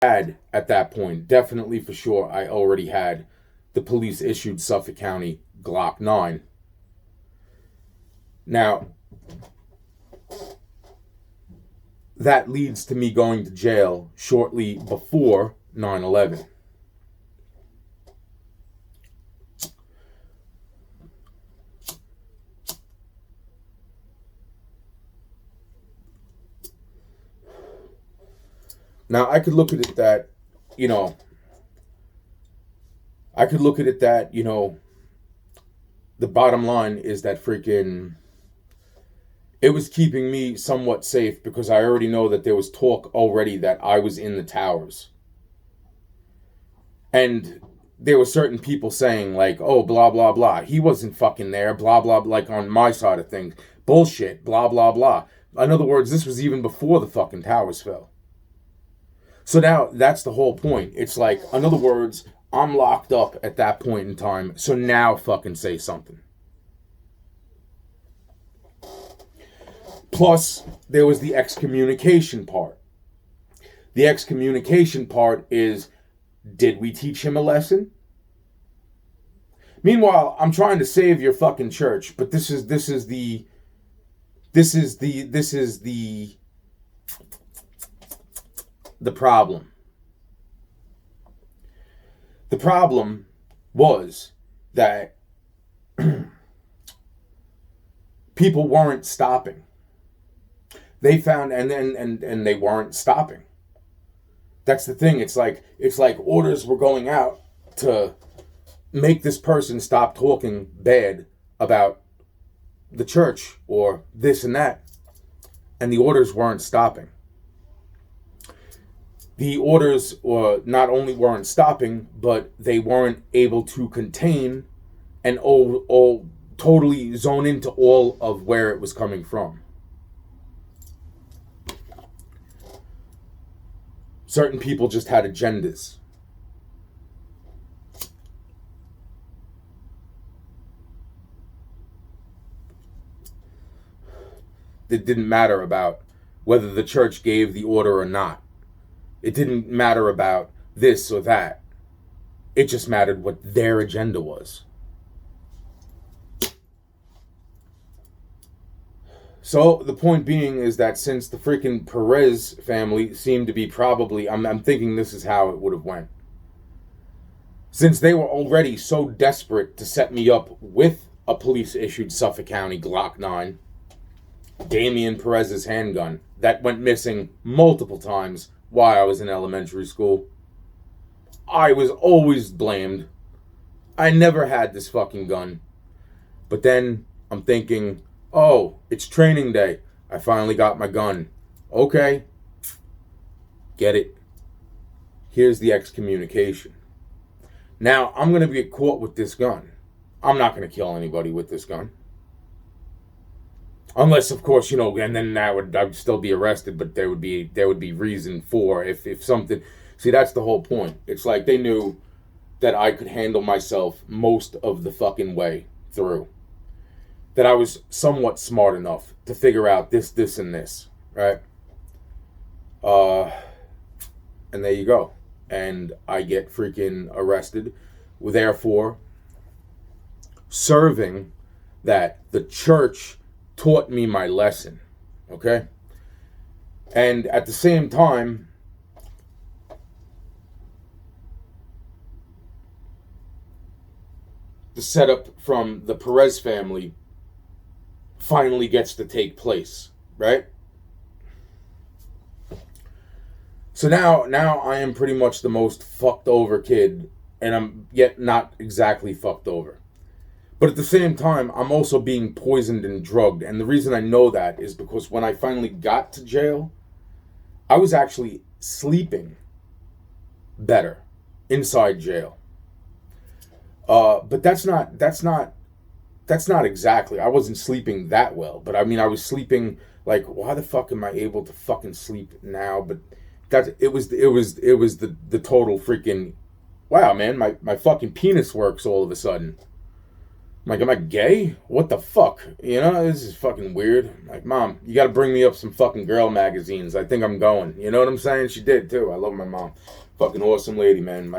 had at that point, definitely for sure, I already had the police issued Suffolk County Glock 9. Now, that leads to me going to jail shortly before 9/11. Now, I could look at it that, the bottom line is that freaking, it was keeping me somewhat safe because I already know that there was talk already that I was in the towers. And there were certain people saying like, oh, blah, blah, blah. He wasn't fucking there, blah, blah, like on my side of things. Bullshit, blah, blah, blah. In other words, this was even before the fucking towers fell. So now that's the whole point. It's like, in other words, I'm locked up at that point in time. So now fucking say something. Plus, there was the excommunication part. The excommunication part is, did we teach him a lesson? Meanwhile, I'm trying to save your fucking church, but this is the problem. The problem was that people weren't stopping. They found and they weren't stopping. That's the thing. It's like orders were going out to make this person stop talking bad about the church or this and that, and the orders weren't stopping. The orders not only weren't stopping, but they weren't able to contain and all totally zone into all of where it was coming from. Certain people just had agendas. It didn't matter about whether the church gave the order or not. It didn't matter about this or that. It just mattered what their agenda was. So the point being is that since the freaking Perez family seemed to be probably, I'm thinking this is how it would have went. Since they were already so desperate to set me up with a police-issued Suffolk County Glock 9, Damian Perez's handgun, that went missing multiple times while I was in elementary school. I was always blamed. I never had this fucking gun. But then I'm thinking, oh, it's training day. I finally got my gun. Okay. Get it. Here's the excommunication. Now, I'm going to get caught with this gun. I'm not going to kill anybody with this gun. Unless, of course, and then I'd still be arrested, but there would be reason for if something. See, that's the whole point. It's like they knew that I could handle myself most of the fucking way through. That I was somewhat smart enough to figure out this, and this, right? And there you go. And I get freaking arrested, therefore serving that the church taught me my lesson, okay? And at the same time, the setup from the Perez family finally gets to take place, right? So now I am pretty much the most fucked over kid, and I'm yet not exactly fucked over. But at the same time, I'm also being poisoned and drugged. And the reason I know that is because when I finally got to jail, I was actually sleeping better inside jail. But that's not exactly. I wasn't sleeping that well. But I mean, I was sleeping like, why the fuck am I able to fucking sleep now? But it was the total freaking, wow, man, my fucking penis works all of a sudden. I'm like, am I gay? What the fuck? You know, this is fucking weird. I'm like, Mom, you gotta bring me up some fucking girl magazines. I think I'm going. You know what I'm saying? She did too. I love my mom. Fucking awesome lady, man.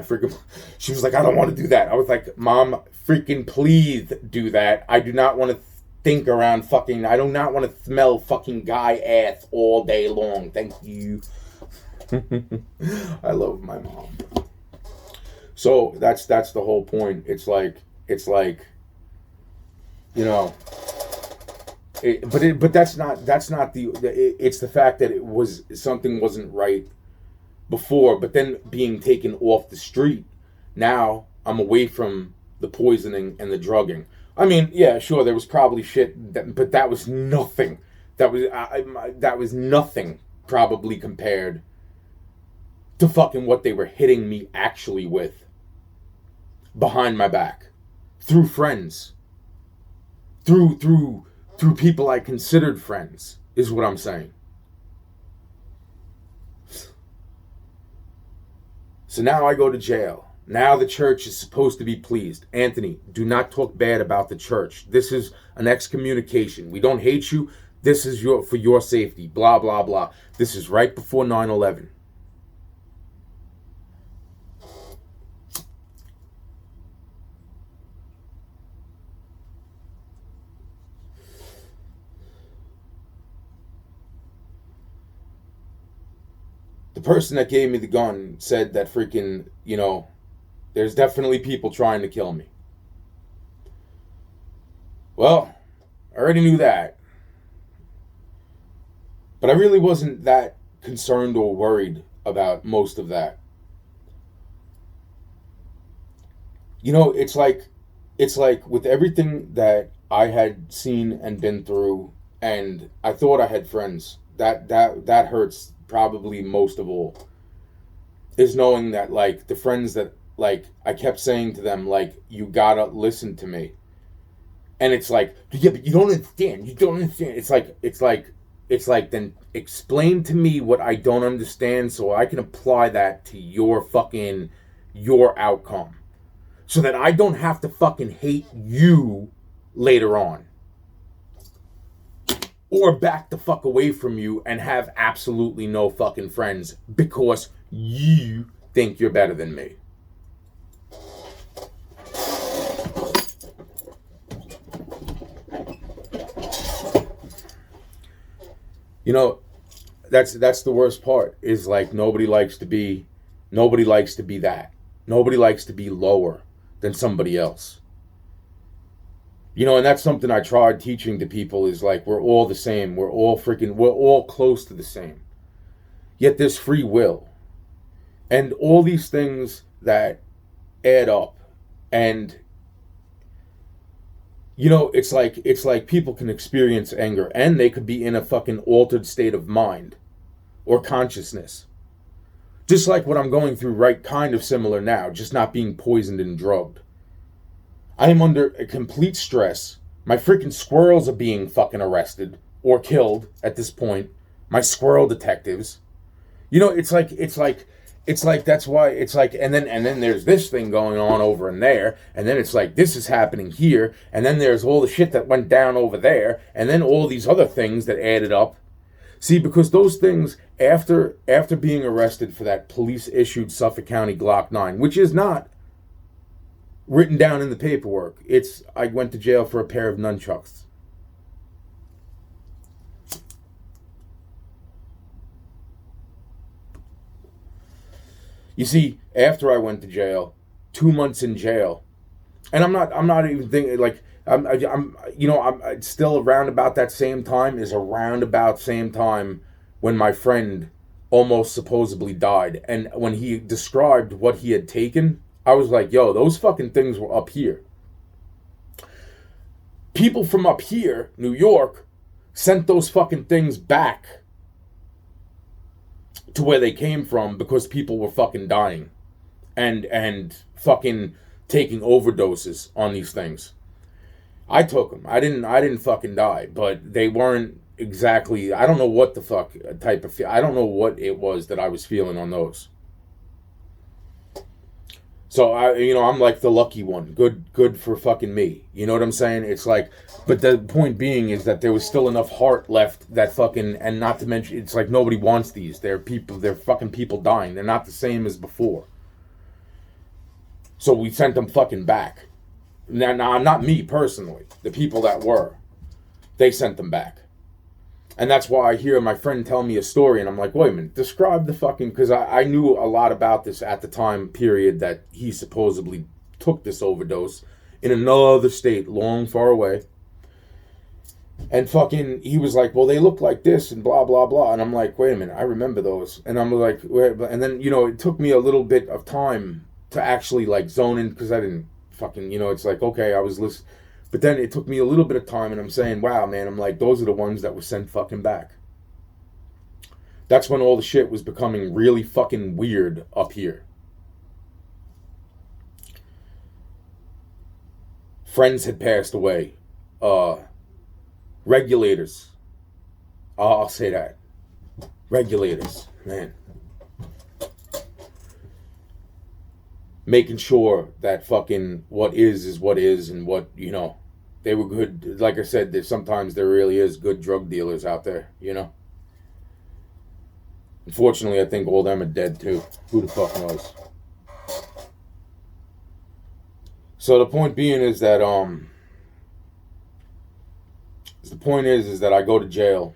She was like, I don't want to do that. I was like, Mom, freaking please do that. I do not want to think around fucking, I do not want to smell fucking guy ass all day long. Thank you. I love my mom. So that's the whole point. It's like, you know, but that's not it's the fact that something wasn't right before, but then being taken off the street, now I'm away from the poisoning and the drugging. I mean, yeah, sure, there was probably shit, but that was nothing. That was nothing probably compared to fucking what they were hitting me actually with behind my back, through friends, through people I considered friends, is what I'm saying. So now I go to jail. Now the church is supposed to be pleased. Anthony, do not talk bad about the church. This is an excommunication. We don't hate you. This is for your safety. Blah, blah, blah. This is right before 9/11. The person that gave me the gun said that freaking, you know, there's definitely people trying to kill me. Well, I already knew that. But I really wasn't that concerned or worried about most of that. You know, it's like with everything that I had seen and been through, and I thought I had friends. That hurts probably most of all, is knowing that, like, the friends that, like, I kept saying to them, like, you gotta listen to me. And it's like, yeah, but you don't understand. It's like, then explain to me what I don't understand so I can apply that to your outcome. So that I don't have to fucking hate you later on. Or back the fuck away from you and have absolutely no fucking friends because you think you're better than me. You know, that's the worst part, is like nobody likes to be that. Nobody likes to be lower than somebody else. You know, and that's something I tried teaching to people, is like, we're all the same. We're all close to the same. Yet there's free will. And all these things that add up. And, you know, it's like people can experience anger, and they could be in a fucking altered state of mind or consciousness. Just like what I'm going through, right, kind of similar now, just not being poisoned and drugged. I am under a complete stress. My freaking squirrels are being fucking arrested or killed at this point. My squirrel detectives. You know, it's like that's why it's like, and then there's this thing going on over in there, and then it's like this is happening here, and then there's all the shit that went down over there, and then all these other things that added up. See, because those things, after being arrested for that police issued Suffolk County Glock 9, which is not written down in the paperwork. I went to jail for a pair of nunchucks. You see, after I went to jail, 2 months in jail, and I'm not even thinking, like, I'm still around about that same time, when my friend almost supposedly died. And when he described what he had taken, I was like, yo, those fucking things were up here. People from up here, New York, sent those fucking things back to where they came from because people were fucking dying and fucking taking overdoses on these things. I took them. I didn't fucking die, but they weren't exactly, I don't know what the fuck type of, I don't know what it was that I was feeling on those. So I'm like the lucky one. Good for fucking me. You know what I'm saying? It's like, but the point being is that there was still enough heart left that fucking, and not to mention, it's like nobody wants these. They're fucking people dying. They're not the same as before. So we sent them fucking back. Now, not me personally. The people that were, they sent them back. And that's why I hear my friend tell me a story, and I'm like, wait a minute, describe the fucking... Because I knew a lot about this at the time period that he supposedly took this overdose in another state, long, far away. And fucking, he was like, well, they look like this, and blah, blah, blah. And I'm like, wait a minute, I remember those. And I'm like, and then, it took me a little bit of time to actually, like, zone in, because I didn't fucking, it's like, okay, I was listening. But then it took me a little bit of time, and I'm saying, wow, man, I'm like, those are the ones that were sent fucking back. That's when all the shit was becoming really fucking weird up here. Friends had passed away. Regulators. I'll say that. Regulators, man. Making sure that fucking what is what is, and what, they were good. Like I said, sometimes there really is good drug dealers out there, Unfortunately, I think all them are dead too. Who the fuck knows? So the point being is that I go to jail,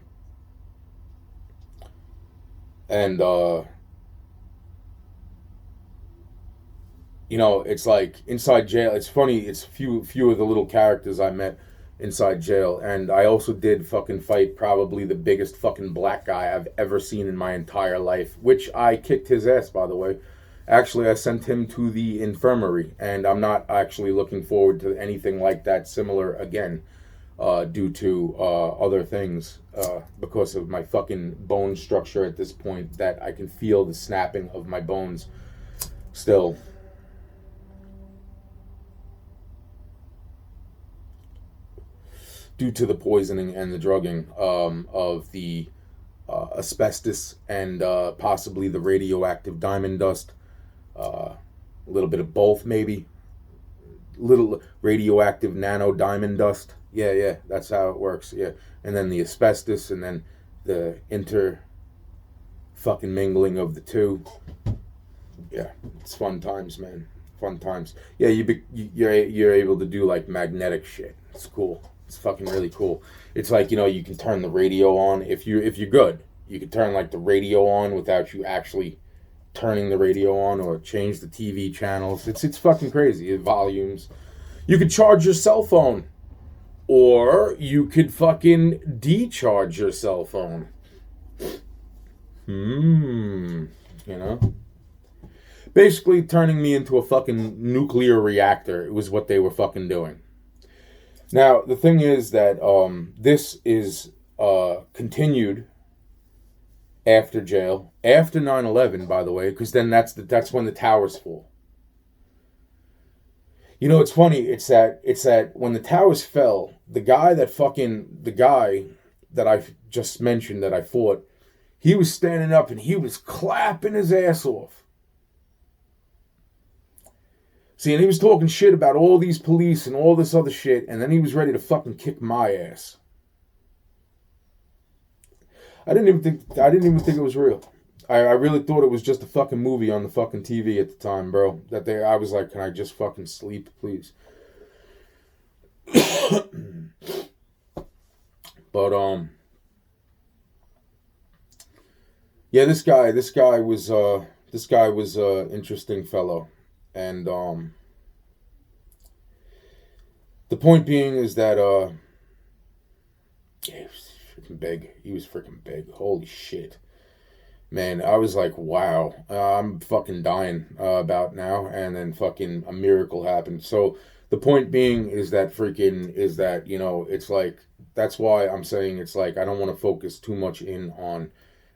and it's like inside jail. It's funny. It's few of the little characters I met inside jail, and I also did fucking fight probably the biggest fucking black guy I've ever seen in my entire life, which I kicked his ass, by the way. Actually, I sent him to the infirmary, and I'm not actually looking forward to anything like that similar again, due to other things, because of my fucking bone structure at this point, that I can feel the snapping of my bones still. Due to the poisoning and the drugging of the asbestos and possibly the radioactive diamond dust. A little bit of both, maybe. Little radioactive nano diamond dust. Yeah, that's how it works. Yeah. And then the asbestos, and then the fucking mingling of the two. Yeah, it's fun times, man. Fun times. Yeah, you're able to do like magnetic shit. It's cool. It's fucking really cool. It's like, you can turn the radio on if you're good. You can turn like the radio on without you actually turning the radio on, or change the TV channels. It's fucking crazy. Volumes. You could charge your cell phone, or you could fucking decharge your cell phone. Basically turning me into a fucking nuclear reactor. It was what they were fucking doing. Now, the thing is that this is continued after jail, after 9/11, by the way, because then that's when the towers fall. It's funny. It's that when the towers fell, the guy that I just mentioned that I fought, he was standing up and he was clapping his ass off. See, and he was talking shit about all these police and all this other shit, and then he was ready to fucking kick my ass. I didn't even think it was real. I really thought it was just a fucking movie on the fucking TV at the time, bro. I was like, can I just fucking sleep, please? But yeah, this guy was a interesting fellow. And the point being is that yeah, he was freaking big. He was freaking big. Holy shit, man! I was like, wow, I'm fucking dying about now. And then fucking a miracle happened. So the point being is that it's like, that's why I'm saying it's like I don't want to focus too much in on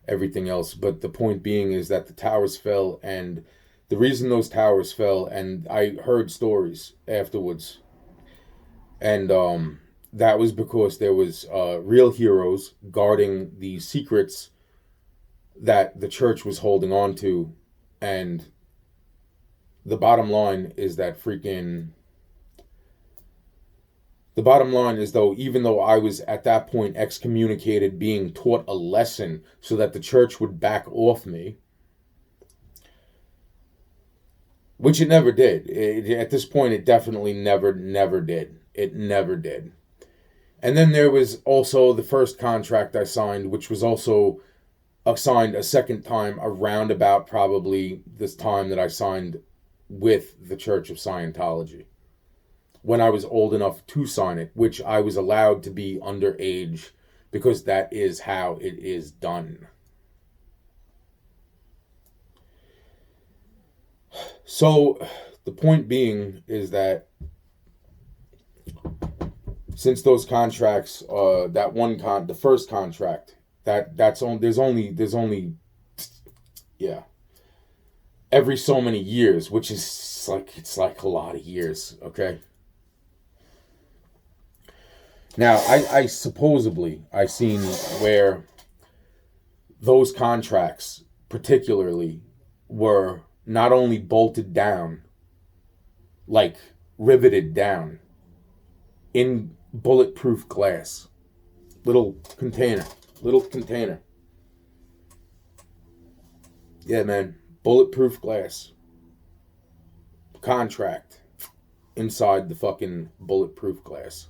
everything else. But the point being is that the towers fell, and the reason those towers fell, and I heard stories afterwards, and that was because there was real heroes guarding the secrets that the church was holding on to, and the bottom line is that freaking. The bottom line is, though, even though I was at that point excommunicated, being taught a lesson so that the church would back off me, which it never did. At this point, it definitely never did. It never did. And then there was also the first contract I signed, which was also signed a second time around about probably this time that I signed with the Church of Scientology, when I was old enough to sign it, which I was allowed to be underage because that is how it is done. So the point being is that since those contracts, the first contract, there's only every so many years, which is it's like a lot of years, okay? Now, I supposedly seen where those contracts particularly were not only bolted down, like riveted down in bulletproof glass. Little container. Yeah, man. Bulletproof glass. Contract inside the fucking bulletproof glass.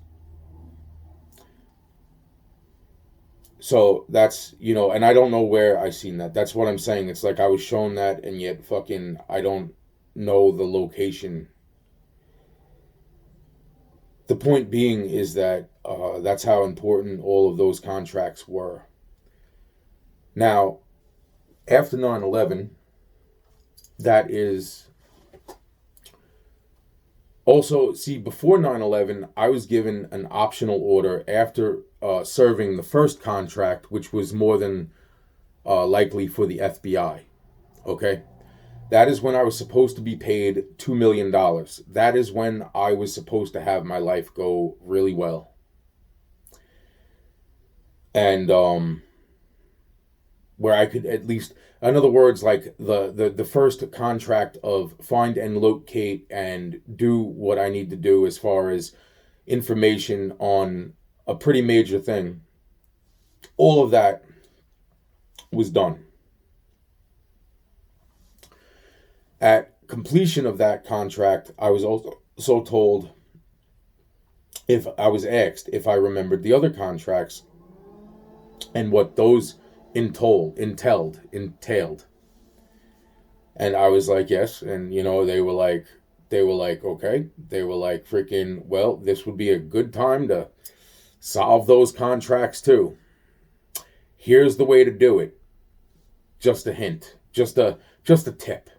So that's, and I don't know where I seen that. That's what I'm saying. It's like I was shown that, and yet fucking I don't know the location. The point being is that that's how important all of those contracts were. Now, after 9/11, that is also, see, before 9/11, I was given an optional order after serving the first contract, which was more than likely for the FBI. Okay? That is when I was supposed to be paid $2 million. That is when I was supposed to have my life go really well. And where I could at least, in other words, like the first contract of find and locate and do what I need to do as far as information on a pretty major thing, all of that was done. At completion of that contract, I was also told, if I was asked if I remembered the other contracts and what those entailed. And I was like, yes. And, they were like, okay. They were like, freaking, well, this would be a good time to solve those contracts too. Here's the way to do it. Just a hint. Just a tip.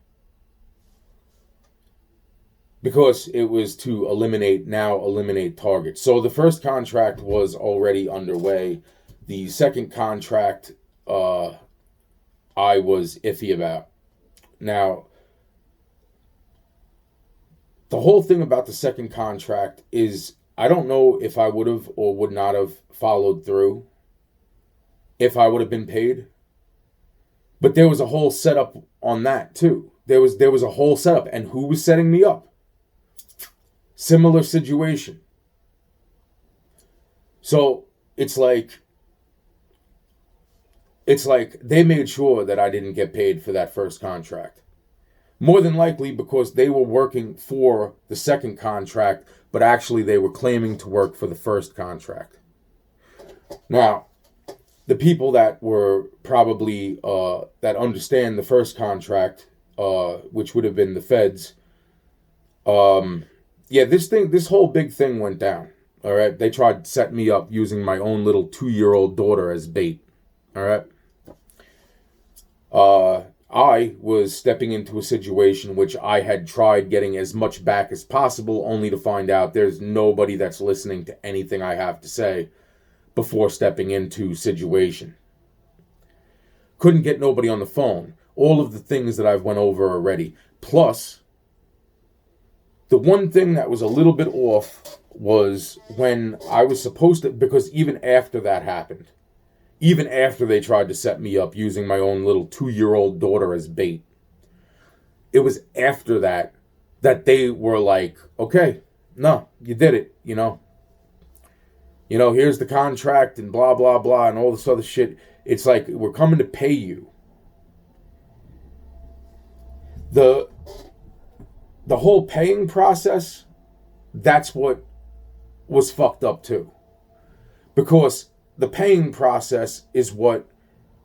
Because it was to eliminate targets. So the first contract was already underway. The second contract, I was iffy about. Now, the whole thing about the second contract is, I don't know if I would have or would not have followed through if I would have been paid. But there was a whole setup on that too. There was a whole setup. And who was setting me up? Similar situation. So it's like they made sure that I didn't get paid for that first contract. More than likely because they were working for the second contract, but actually they were claiming to work for the first contract. Now, the people that were probably, that understand the first contract, which would have been the feds, this whole big thing went down. All right. They tried to set me up using my own little 2-year-old daughter as bait. All right. I was stepping into a situation which I had tried getting as much back as possible, only to find out there's nobody that's listening to anything I have to say before stepping into situation. Couldn't get nobody on the phone. All of the things that I've went over already. Plus, the one thing that was a little bit off was when I was supposed to, because even after that happened, even after they tried to set me up using my own little 2-year-old daughter as bait, it was after that that they were like, okay, no, you did it, here's the contract and blah, blah, blah, and all this other shit. It's like, we're coming to pay you. The whole paying process, that's what was fucked up too. Because the paying process is what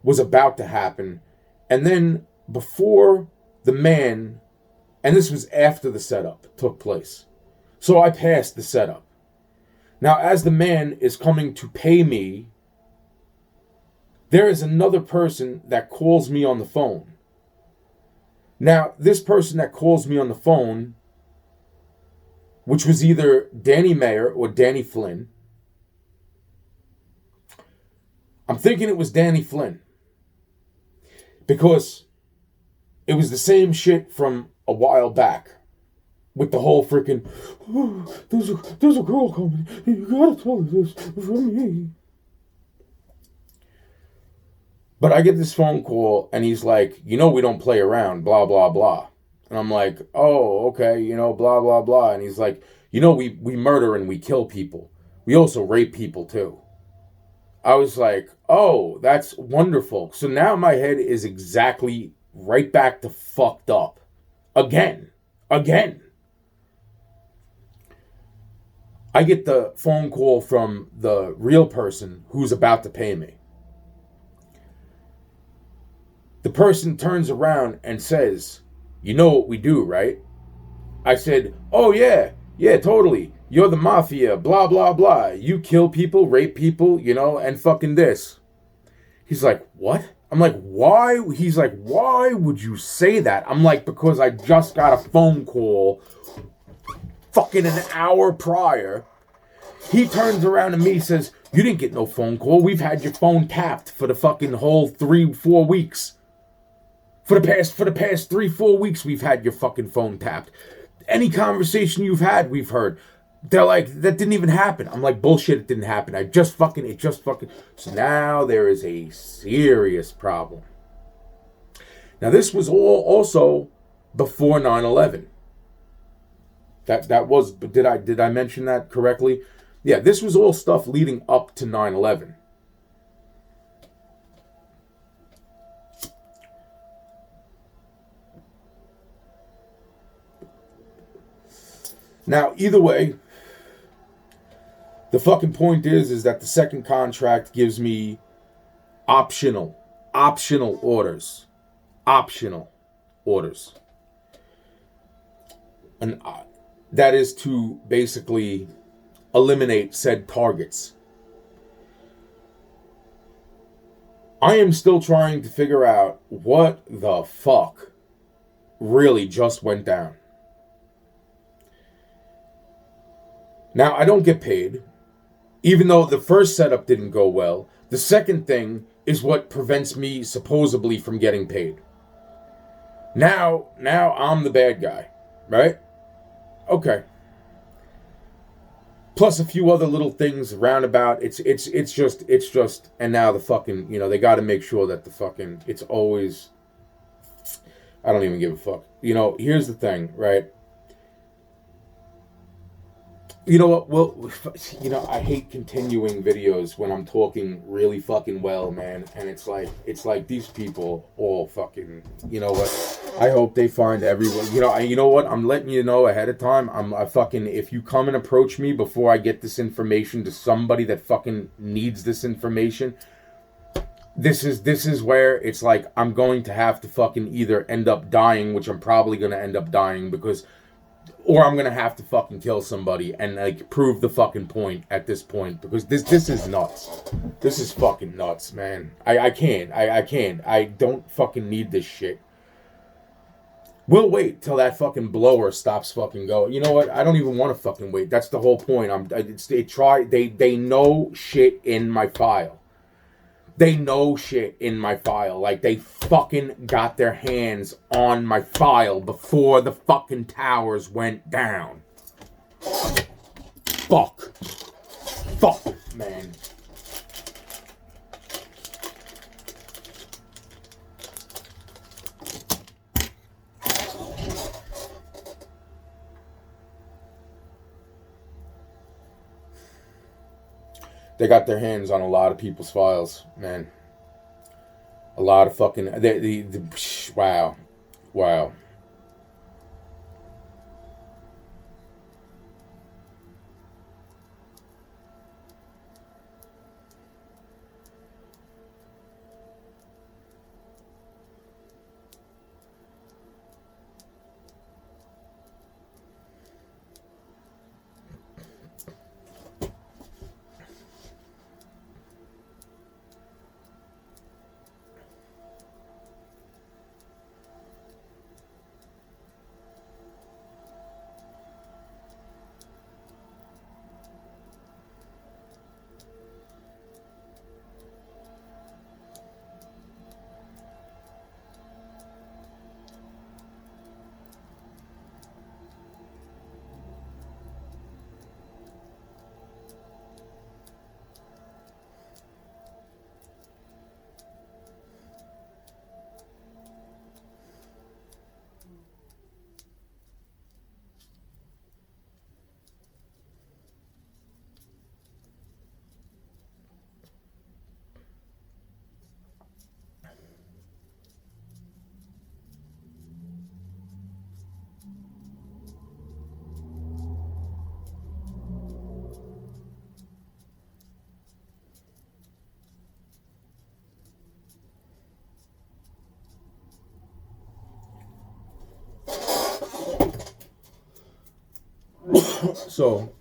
was about to happen. And then before the man, and this was after the setup took place. So I passed the setup. Now, as the man is coming to pay me, there is another person that calls me on the phone. Now, this person that calls me on the phone, which was either Danny Mayer or Danny Flynn, I'm thinking it was Danny Flynn. Because it was the same shit from a while back. With the whole freaking, oh, there's a girl coming. You gotta tell her this from me. But I get this phone call, and he's like, we don't play around, blah, blah, blah. And I'm like, oh, okay, blah, blah, blah. And he's like, we murder and we kill people. We also rape people, too. I was like, oh, that's wonderful. So now my head is exactly right back to fucked up. Again. I get the phone call from the real person who's about to pay me. The person turns around and says, you know what we do, right? I said, oh yeah, totally. You're the mafia, blah, blah, blah. You kill people, rape people, and fucking this. He's like, what? I'm like, why? He's like, why would you say that? I'm like, because I just got a phone call fucking an hour prior. He turns around to me and says, you didn't get no phone call. We've had your phone tapped for the fucking whole 3-4 weeks. For the past 3-4 weeks, we've had your fucking phone tapped. Any conversation you've had, we've heard. They're like, that didn't even happen. I'm like, bullshit, it didn't happen. It just fucking. So now there is a serious problem. Now this was all also before 9/11. That was, did I mention that correctly? Yeah, this was all stuff leading up to 9/11. Now, either way, the fucking point is that the second contract gives me optional orders. Optional orders. And that is to basically eliminate said targets. I am still trying to figure out what the fuck really just went down. Now, I don't get paid, even though the first setup didn't go well. The second thing is what prevents me supposedly from getting paid. Now I'm the bad guy, right? Okay. Plus a few other little things roundabout. It's just, and now the fucking, they got to make sure that the fucking, it's always, I don't even give a fuck. Here's the thing, right? You know what? Well, I hate continuing videos when I'm talking really fucking well, man. And it's like these people all fucking, you know what? I hope they find everyone. You know what? I'm letting you know ahead of time. I fucking, if you come and approach me before I get this information to somebody that fucking needs this information, this is where it's like I'm going to have to fucking either end up dying, which I'm probably going to end up dying or I'm going to have to fucking kill somebody and like prove the fucking point at this point, because this is nuts. This is fucking nuts, man. I can't. I don't fucking need this shit. We'll wait till that fucking blower stops fucking going. You know what? I don't even want to fucking wait. That's the whole point. They know shit in my file. They know shit in my file. Like, they fucking got their hands on my file before the fucking towers went down. Fuck, man. They got their hands on a lot of people's files, man. A lot of fucking wow, wow. So,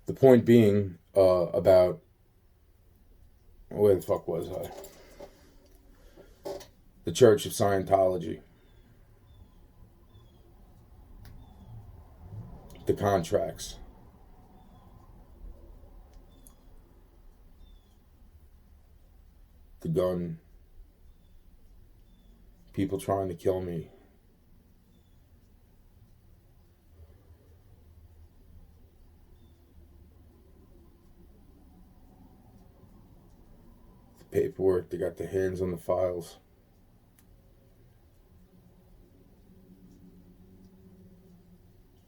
the point being about where the fuck was I? The Church of Scientology. The contracts. The gun. People trying to kill me. The paperwork. They got their hands on the files.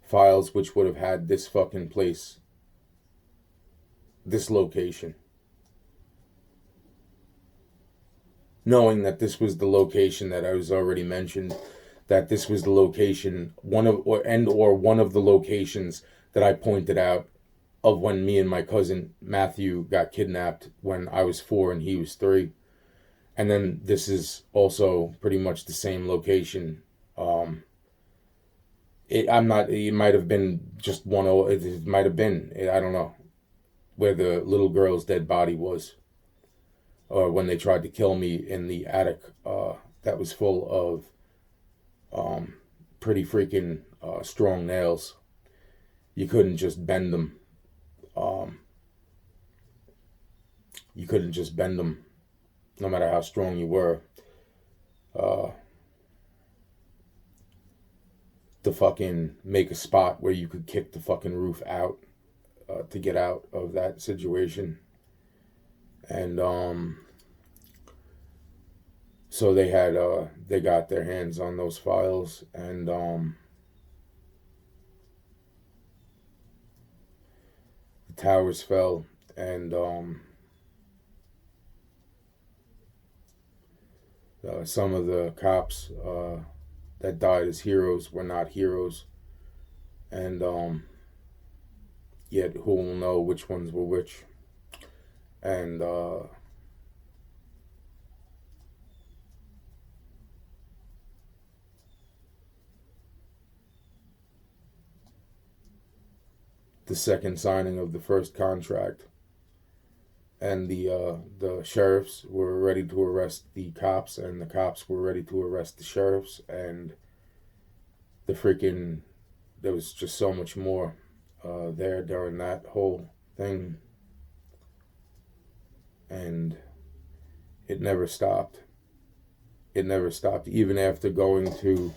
Files which would have had this fucking place. This location. Knowing that this was the location that I was already mentioned, that this was the location, one of the locations that I pointed out of when me and my cousin Matthew got kidnapped when I was 4 and he was 3. And then this is also pretty much the same location. It might have been just one, it might have been, I don't know, where the little girl's dead body was. Or when they tried to kill me in the attic that was full of pretty freaking strong nails. You couldn't just bend them. You couldn't just bend them, no matter how strong you were. To fucking make a spot where you could kick the fucking roof out to get out of that situation. And so they got their hands on those files, and the towers fell, and some of the cops that died as heroes were not heroes, and yet who will know which ones were which. And the second signing of the first contract, and the sheriffs were ready to arrest the cops, and the cops were ready to arrest the sheriffs, and there was just so much more there during that whole thing, and it never stopped. It never stopped, even after going to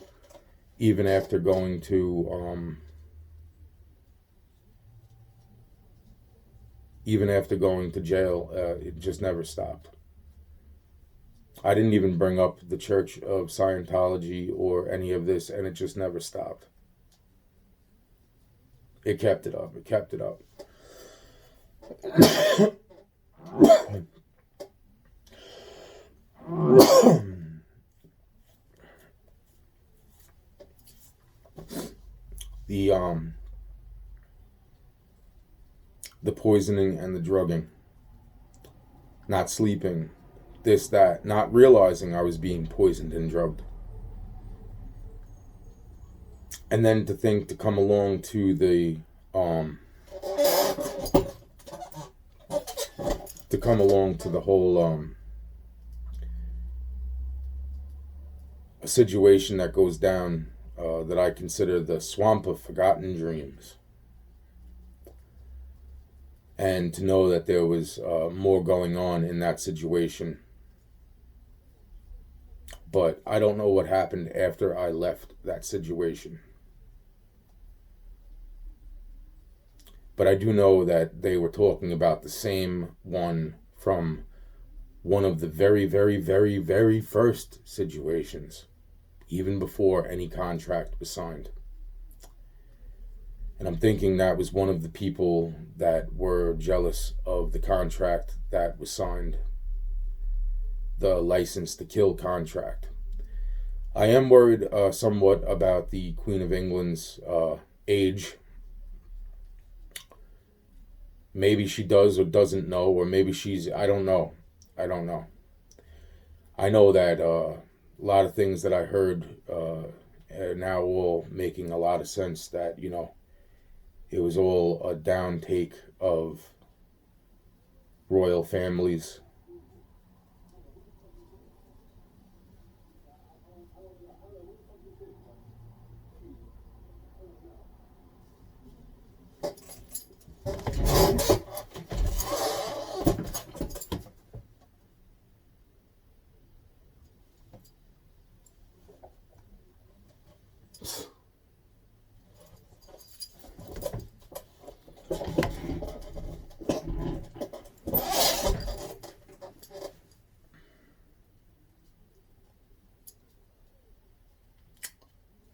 jail. It just never stopped. I didn't even bring up the Church of Scientology or any of this, and it just never stopped. It kept it up. It kept it up. The poisoning and the drugging, not sleeping, this, that, not realizing I was being poisoned and drugged. And then to come along to the whole a situation that goes down that I consider the swamp of forgotten dreams. And to know that there was more going on in that situation. But I don't know what happened after I left that situation. But I do know that they were talking about the same one from one of the very, very, very, very first situations, even before any contract was signed. And I'm thinking that was one of the people that were jealous of the contract that was signed, the license to kill contract. I am worried somewhat about the Queen of England's age. Maybe she does or doesn't know, or maybe I don't know. I don't know. I know that a lot of things that I heard are now all making a lot of sense, that, you know, it was all a downtake of royal families.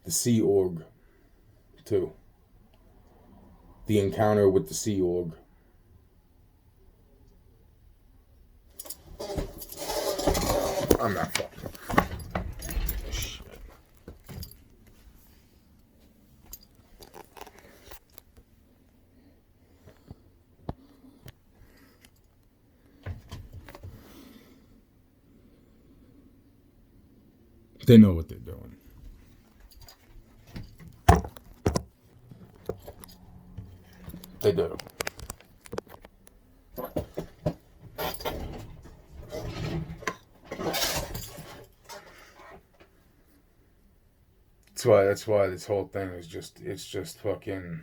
The Sea Org, too. The encounter with the Sea Org. I'm not fucking. Shit. They know what they're doing. They do. That's why this whole thing is it's just fucking